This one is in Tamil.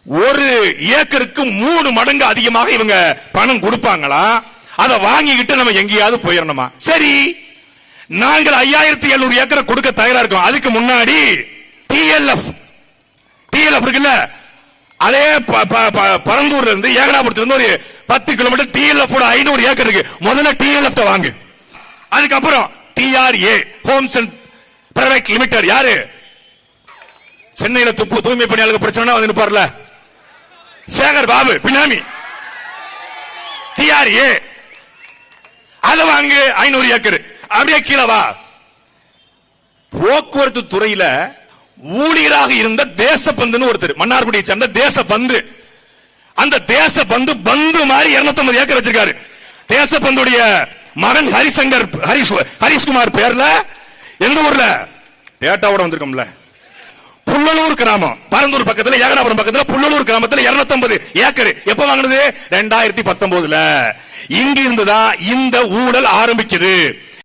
ஒரு ஏக்கருக்கு 3 மடங்கு அதிகமாக இவங்க பணம் கொடுப்பாங்களா? அதை வாங்கிக்கிட்டு நம்ம எங்கேயாவது போயிடணுமா? சரி, நாங்கள் 5700 ஏக்கரை கொடுக்க தயாரா இருக்கோம். அதுக்கு முன்னாடி டிஎல்எஃப் இருக்குல்ல, அதே பரந்தூர்ல இருந்து ஏகனாபுரத்துல இருந்து ஒரு 10 கிலோமீட்டர் டிஎல்எஃப் 500 ஏக்கர் இருக்கு. முதல்ல டிஎல்எஃப் வாங்கு. அதுக்கப்புறம் TRA Holmes and private limited, யாரு சென்னையில தூய்மை பணியாளர்கள் பிரச்சனை வந்து நிப்பார்ல, சேகர் பாபு பினாமி, டிஆர்ஏ அத வாங்கு 500 ஏக்கர். அப்படியே கீழே வா. போக்குவரத்து துறையில ஊழியராக இருந்த தேசபந்துன்னு ஒருத்தர், மன்னார்குடியை சேர்ந்த தேசபந்து, அந்த தேசபந்து பந்து மாதிரி 250 ஏக்கர் வச்சிருக்காரு. தேசபந்துடைய மகன் ஹரிஷ்குமார் பேர்ல எந்த ஊர்ல டேட்டாவோட வந்திருக்கோம்ல, புள்ளலூர் கிராமம், பரந்தூர் பக்கத்துல ஏகனாபுரம் பக்கத்துல புள்ளலூர் கிராமத்துல 250 ஏக்கர். எப்ப வாங்கினது? 2019. இங்கிருந்துதான் இந்த ஊழல் ஆரம்பிக்குது.